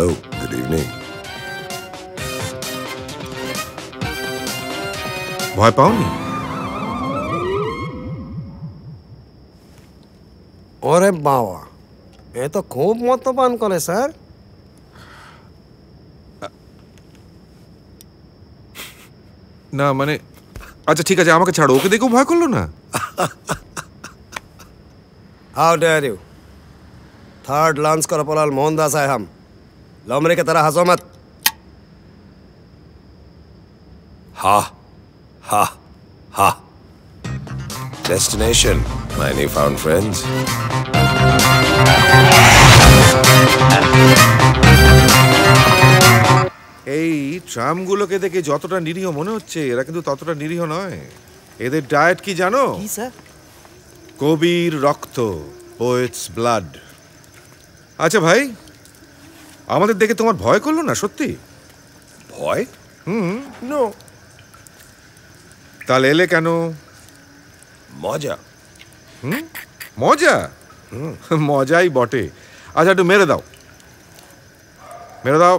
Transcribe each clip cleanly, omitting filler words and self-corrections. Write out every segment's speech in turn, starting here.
Hello, good evening. ভয় পাওনি? ওরে বাবা, এ তো খুব মদ্যপান করে স্যার। না মানে, আচ্ছা ঠিক আছে, আমাকে ছাড়ো, ওকে দেখেও ভয় করলো না? How dare you. Third lance corporal Mohandas है हम। लोमड़ी की तरह हंसो मत। Ha, ha, ha. Destination, my newfound friends. এই ট্রামগুলোকে দেখে যতটা নিরীহ মনে হচ্ছে, এরা কিন্তু ততটা নিরীহ নয়। এদের ডায়েট কি জানো? কি স্যার? কবির রক্ত, পোয়েটস ব্লাড। আচ্ছা ভাই, আমাদের দেখে তোমার ভয় করলো না সত্যি? ভয়? নো। তাহলে এলে কেন? মজা। মজা? মজাই বটে। আচ্ছা একটু মেরে দাও, মেরে দাও।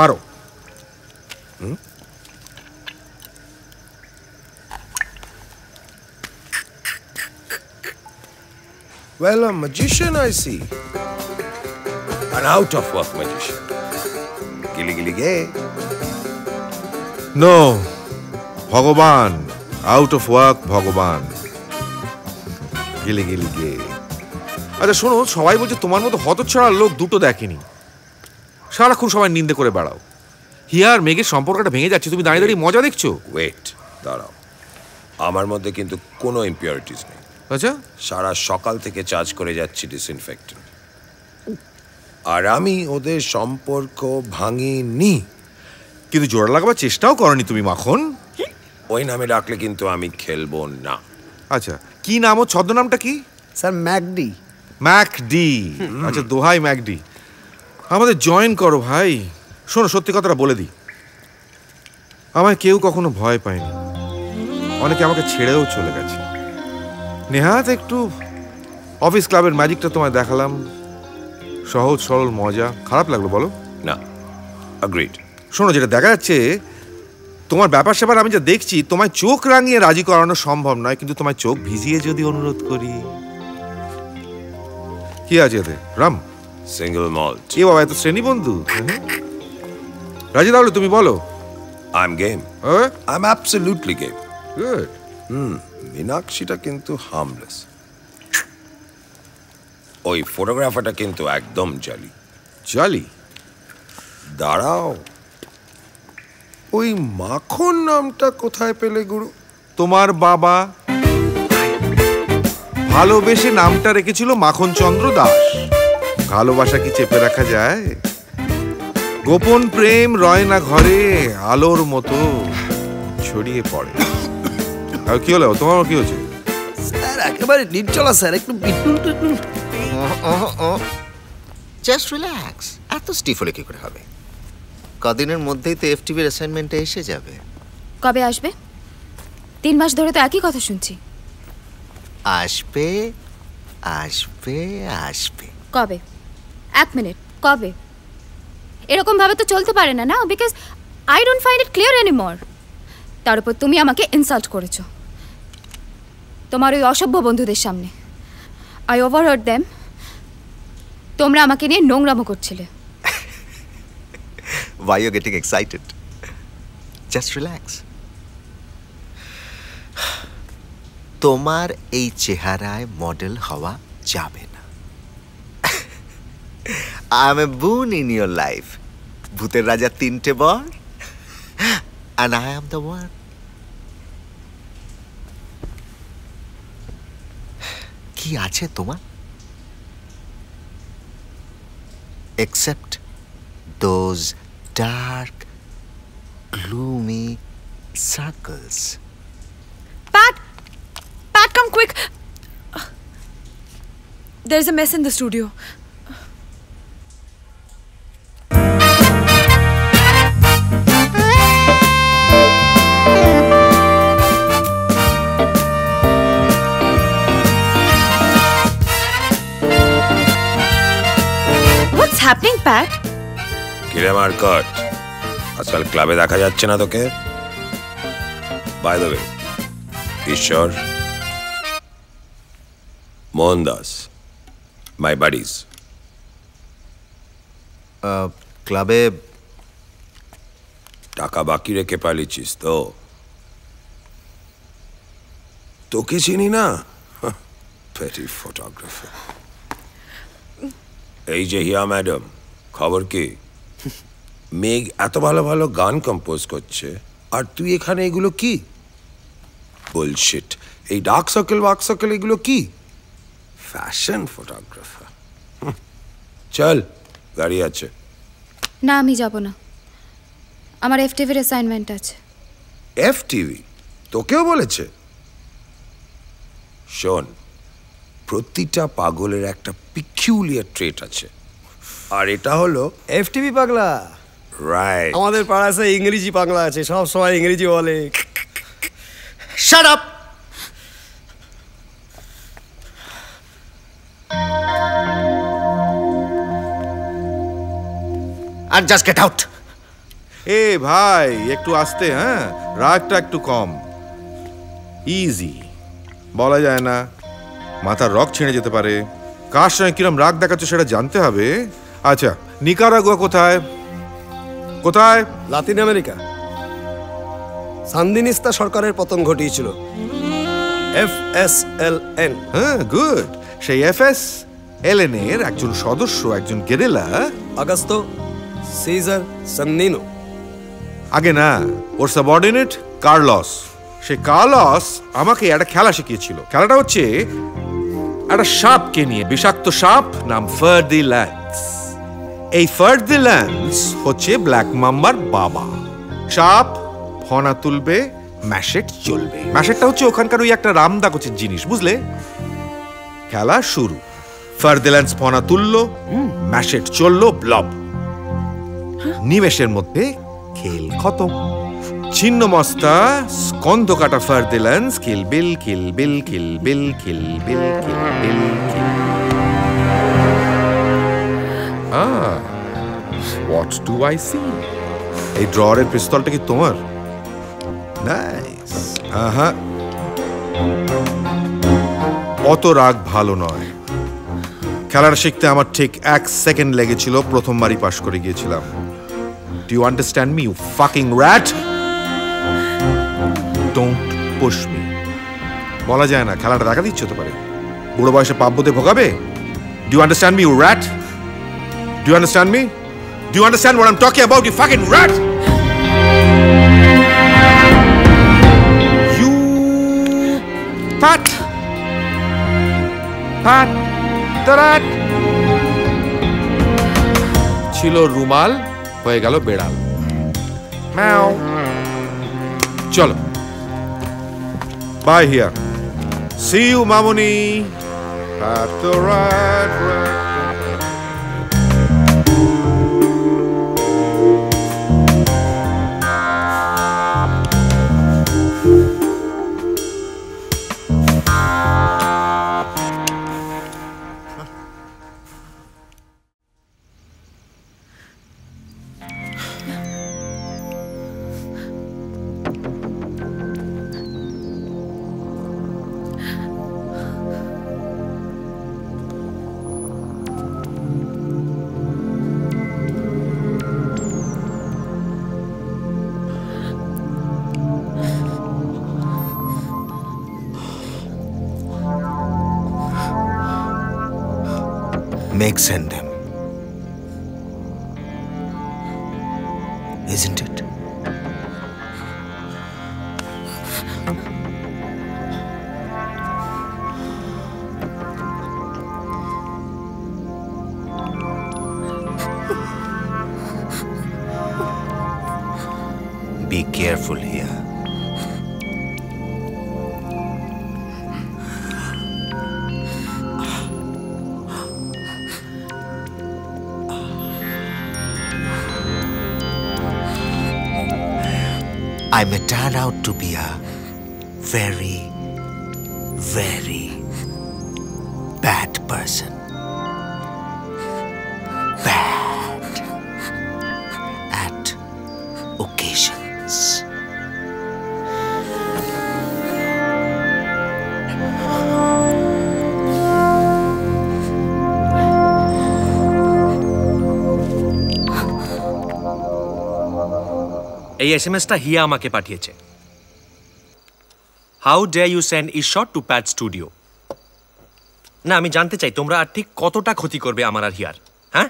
মারো। Well, a magician, I see. An out-of-work magician. Gilly gilly gay. No, ভগবান, আউট অফ ওয়ার্ক ভগবান, গেলে গেলে গে। আচ্ছা শোনো, সবাই বলছে তোমার মতো হতচ্ছাড়া লোক দুটো দেখেনি। সারাক্ষণ সবাই নিন্দে করে বেড়াও। হিয়া আর মেঘের সম্পর্কটা ভেঙে যাচ্ছে, তুমি দাঁড়িয়ে দাঁড়িয়ে মজা দেখছো। ওয়েট, দাঁড়াও। আমার মধ্যে কিন্তু কোনো ইম্পিউরিটিস নেই। আচ্ছা, সারা সকাল থেকে চার্জ করে যাচ্ছি ডিসইনফেক্টেন্ট। আর আমি ওদের সম্পর্ক ভাঙিনি। কিন্তু জোড়া লাগাবার চেষ্টাও করনি তুমি মাখন। ওই নামে ডাকলে কিন্তু আমি খেলবো না। আচ্ছা কি নাম, ও ছদ্মনামটা কি? Sir McD. ম্যাকডি। আচ্ছা দোহাই ম্যাকডি, আমাদের জয়েন করো ভাই। শোনো, সত্যি কথাটা বলে দিই, আমায় কেউ কখনো ভয় পায়নি। অনেকে আমাকে ছেড়েও চলে গেছে। নেহাত একটু অফিস ক্লাবের ম্যাজিকটা তোমায় দেখালাম, সহজ সরল মজা। খারাপ লাগলো বলো? না, অ্যাগ্রিড। শোনো, যেটা দেখা যাচ্ছে তোমার ব্যাপার স্যাপার আমি যা দেখছি, তোমায় চোখ রাঙিয়ে রাজি করানো সম্ভব নয়, কিন্তু তোমায় চোখ ভিজিয়ে যদি অনুরোধ করি। কি আছে এতে? রাম? Single malt. এ বাবা, এত শ্রেণী বন্ধু। রাজি তাহলে তুমি বলো। I am game. I am absolutely game. Good. মীনাক্ষীটা কিন্তু হার্মলেস। ওই ফটোগ্রাফারটা কিন্তু একদম জালি। জালি? দাঁড়াও, ওই মাখন নামটা কোথায় পেলে গুরু? তোমার বাবা ভালোবেসে নামটা রেখেছিল মাখনচন্দ্র দাস। ভালোবাসা কি চেপে রাখা যায়? গোপন প্রেম রয় না ঘরে, আলোর মতো ছড়িয়ে পড়ে। আর কি হলো তোমার, কি হচ্ছে? স্যার একেবারে নির্জলা স্যার, একটু বিট্টু। Just relax. এত স্টিফ হলে কি করে হবে? কদিনের মধ্যেই তো এফটিভির অ্যাসাইনমেন্টে এসে যাবে। কবে আসবে? 3 মাস ধরে তো একই কথা শুনছি। আসবে আসবে আসবে। কবে? 1 মিনিট, কবে? এরকম ভাবে তো চলতে পারে না, না? Because I don't find it clear anymore. তার উপর তুমি আমাকে ইনসাল্ট করেছো তোমার ওই অসভ্য বন্ধুদের সামনে। I overheard them. তোমরা আমাকে নিয়ে নোংরামো করছিলে। Why you're getting excited? Just relax. তোমার এই চেহারায় মডেল হওয়া যাবে না। I am a boon in your life. ভূতের রাজা 3টে বর, and I am the one. কি আছে তোমার? Except those dark, gloomy circles. Pat, come quick. There's a mess in the studio. happening, Pat? কিরে মার্কট, আজকাল ক্লাবে দেখা যাচ্ছে না তোকে? বাই দ্য ওয়ে, ঈশ্বর, মোহনদাস, মাই বাডিজ। ক্লাবে টাকা বাকি রেখে পালিয়েছিস তো? তোকে চিনি না, পেটি ফটোগ্রাফার। এই যে হিয়া ম্যাডাম, খবর কি? মেঘ এত ভালো ভালো গান কম্পোজ করছে, আর তুই এখানে এগুলো কি? বুলশিট। এই ডার্ক সার্কেল এগুলো কি? Fashion photographer. চল, গাড়ি আছে। না, আমি যাব না। আমার এফটিভির অ্যাসাইনমেন্ট আছে। এফটিভি তোকেও বলেছে? শোন, প্রতিটা পাগলের একটা পিকিউলিয়ার ট্রেট আছে, আর এটা হলো এফটিভি পাগলা। রাইট। আমাদের পাড়ায় সে ইংরেজি পাগলা আছে, সব সময় ইংরেজি বলে। Shut up. and just get out. এ ভাই, একটু আস্তে, হ্যাঁ, রাগটা একটু কম। ইজি, বলা যায় না, মাথার রক ছিঁড়ে যেতে পারে। কার সঙ্গে কিরম রাগ দেখাচ্ছ সেটা জানতে হবে। আচ্ছা, নিকারাগুয়া কোথায়? কোথায়? Latin America. সান্দিনিস্তা সরকারের পতন ঘটিয়েছিল। FSLN। হ্যাঁ, গুড। সেই FSLN এর একজন সদস্য, একজন গেরিলা। আগস্তো সিজার সান্দিনো। আগে না, ওর সাবঅর্ডিনেট কার্লস। সে কার্লস আমাকে একটা খেলা শিখিয়েছিল। খেলাটা হচ্ছে একটা সাপকে নিয়ে, বিষাক্ত সাপ, নাম ফার্দিল্যান্স। এই ফার্দিল্যান্স হচ্ছে ব্ল্যাক মাম্বার বাবা। সাপ ফনা তুলবে, ম্যাশেট চলবে। ম্যাশেটটা হচ্ছে ওখানকার ওই একটা রামদাগোছের জিনিস, বুঝলে? খেলা শুরু। ফার্দিল্যান্স ফনা তুললো, ম্যাশেট চললো, ব্লব। নিমেষের মধ্যে খেল খতম। ছিন্ন মস্তা স্কন্ধ কাটা ফার্দিল্যান্স কিলবিল কিলবিল কিলবিল কিলবিল কিলবিল কিল। What do I see? এই ড্রয়ারের পিস্তলটা কি তোমার? নাইস। আহা, অত রাগ ভালো নয়। খেলাটা শিখতে আমার ঠিক 1 সেকেন্ড লেগেছিল, প্রথমবারই পাশ করে গিয়েছিলাম। Do you understand me, you fucking rat? Don't push me. বলা যায় না, খেলাটা দেখা দিচ্ছে হতে পারে। বুড়ো বয়সে পাব্যতে ভোগাবে। Do you understand me, you rat? Do you understand me? Do you understand what I'm talking about, you fucking rat? You Pat. Pat the rat. ছিল রুমাল, হয়ে গেল বেড়াল। ম্যাও। চলো, by here. C you Mamuni. Pat the rat. Meg sent them. Isn't it? Be careful here. I may turn out to be a very, very bad person. Bad. এই এসএমএসটা হিয়া আমাকে পাঠিয়েছে। How dare you send ঈশ্বর two প্যাট studio. না, আমি জানতে চাই তোমরা আর ঠিক কতটা ক্ষতি করবে আমার আর হিয়ার। হ্যাঁ,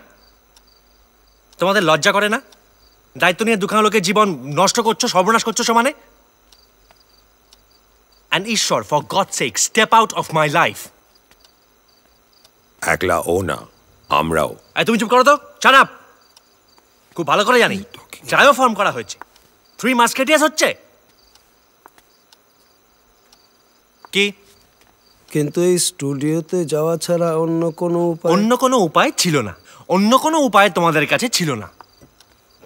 তোমাদের লজ্জা করে না? দায়িত্ব নিয়ে দুখানা লোকের জীবন নষ্ট করছো, সর্বনাশ করছো সমানে। অ্যান্ড ঈশ্বর, for God sake, step out of my life. একলা ও না, আমরাও। তুমি চুপ করো তো, শাট আপ। খুব ভালো করে জানি ট্রায়ো ফর্ম করা হয়েছে, 3 মাস্কেটিয়ার্স হচ্ছে কি। কিন্তু এই স্টুডিওতে যাওয়া ছাড়া অন্য কোনো উপায় ছিল না। অন্য কোনো উপায় তোমাদের কাছে ছিল না।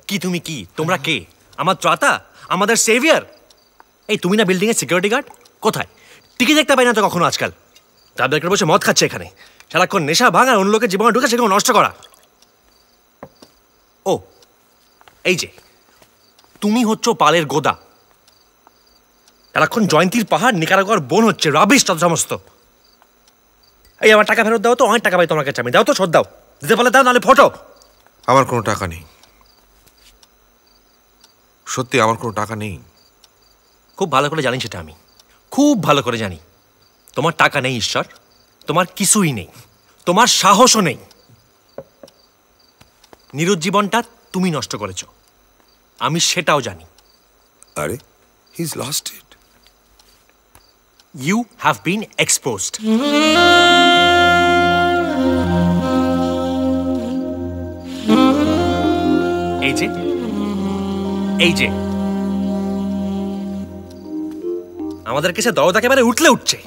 কি তুমি কি? তোমরা কে? আমার ত্রাতা, আমাদের সেভিয়ার। এই তুমি না বিল্ডিং এর সিকিউরিটি গার্ড? কোথায়? টিকে দেখতে পাই না তো কখনো আজকাল। তাদেরকে বসে মদ খাচ্ছে এখানে, সারাক্ষণ নেশা ভাঙা, অন্য লোকের জীবনে ঢুকে সেখানে নষ্ট করা। ও এই যে তুমি হচ্ছ পালের গোদা। সারাক্ষণ জয়ন্তীর পাহাড়, নিকারাগর বোন হচ্ছে, রাবিশ তত সমস্ত। এই আমার টাকা ফেরত দাও তো, অনেক টাকা পাই তোমার কাছে আমি। দাও তো, শোধ দাও। দিতে পারলে দাও, নাহলে ফটো। আমার কোনো টাকা নেই, সত্যি আমার কোনো টাকা নেই। খুব ভালো করে জানি সেটা, আমি খুব ভালো করে জানি। তোমার টাকা নেই ঈশ্বর, তোমার কিছুই নেই, তোমার সাহসও নেই। নিরুজ জীবনটা তুমি নষ্ট করেছো, আমি সেটাও জানি। আরে, he is lost it. You have been exposed. এই যে এই যে আমাদের কাছে দরদ একেবারে উঠলে উঠছে।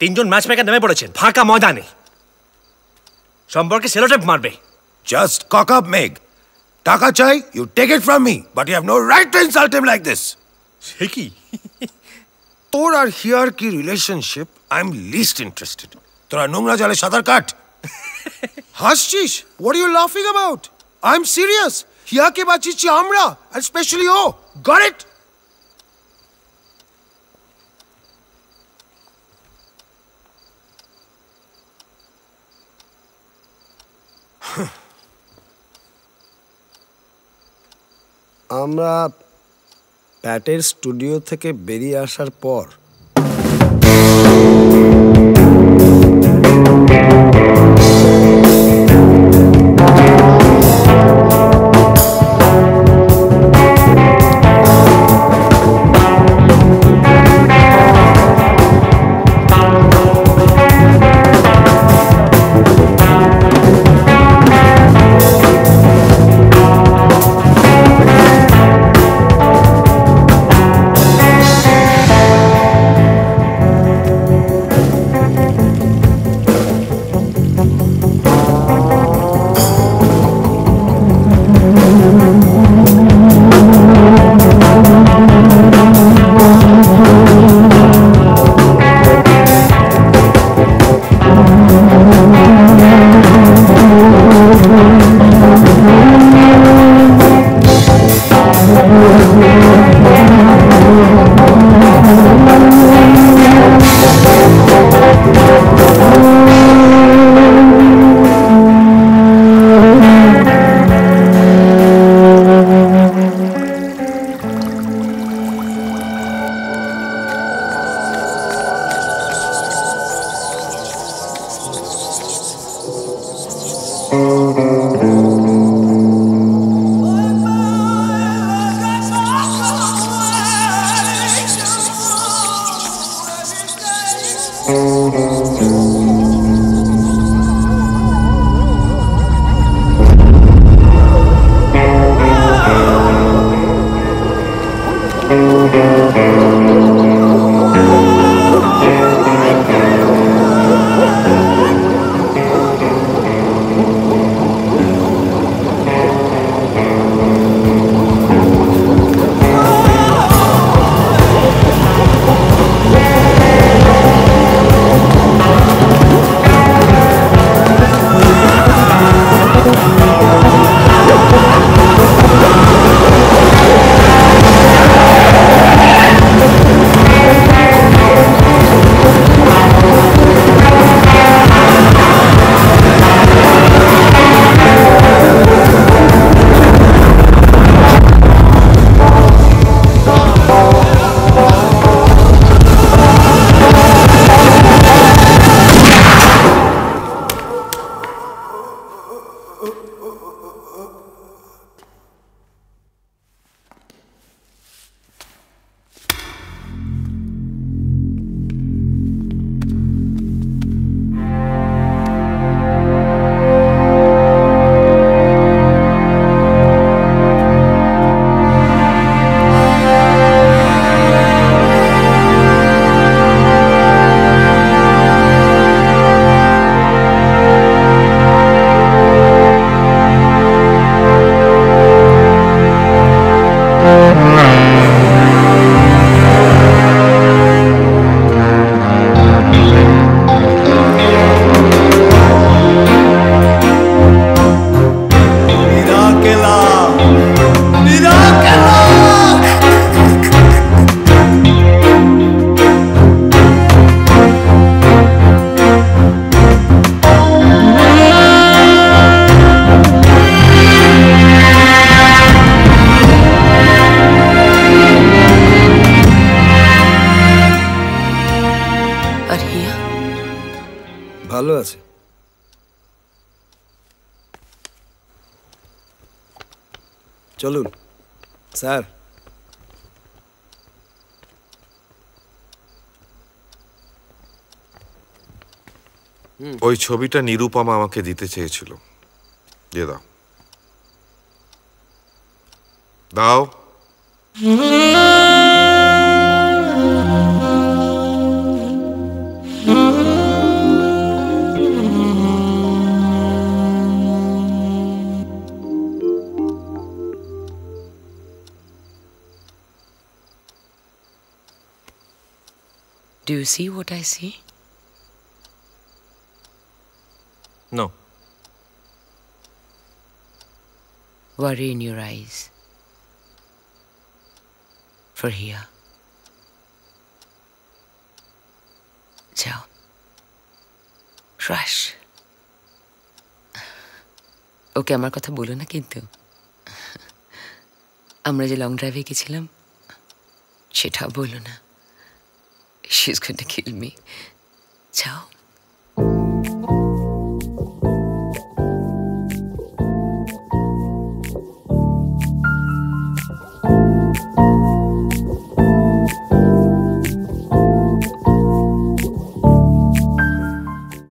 3 জন ম্যাচ মেকার নেমে পড়েছেন ফাঁকা ময়দানে, সম্পর্কে সেলোটেপ মারবে। Just cock up Meg. টাকা চাই, you take it from me, but you have no right to insult him like this. সে কি? তোর আর হিয়ার কি relationship? I am least interested. তোরা নোংরা জলে সাঁতার কাট। হাসছিস? হোয়াট আর ইউ লাফিং অ্যাবাউট? I am serious. হিয়াকে বাঁচিয়েছি আমরা, and especially ও। Got it? আমরা প্যাটের স্টুডিও থেকে বেরিয়ে আসার পর ভালো আছে। চলুন স্যার। ওই ছবিটা নিরুপমা আমাকে দিতে চেয়েছিল, দিয়ে দাও। দাও। Do you see what I see? No. Worry in your eyes. For here. যাও। Rush. ওকে আমার কথা বলো না কিন্তু। আমরা যে লং ড্রাইভে গেছিলাম সেটাও বলো না। She's going to kill me. যাও।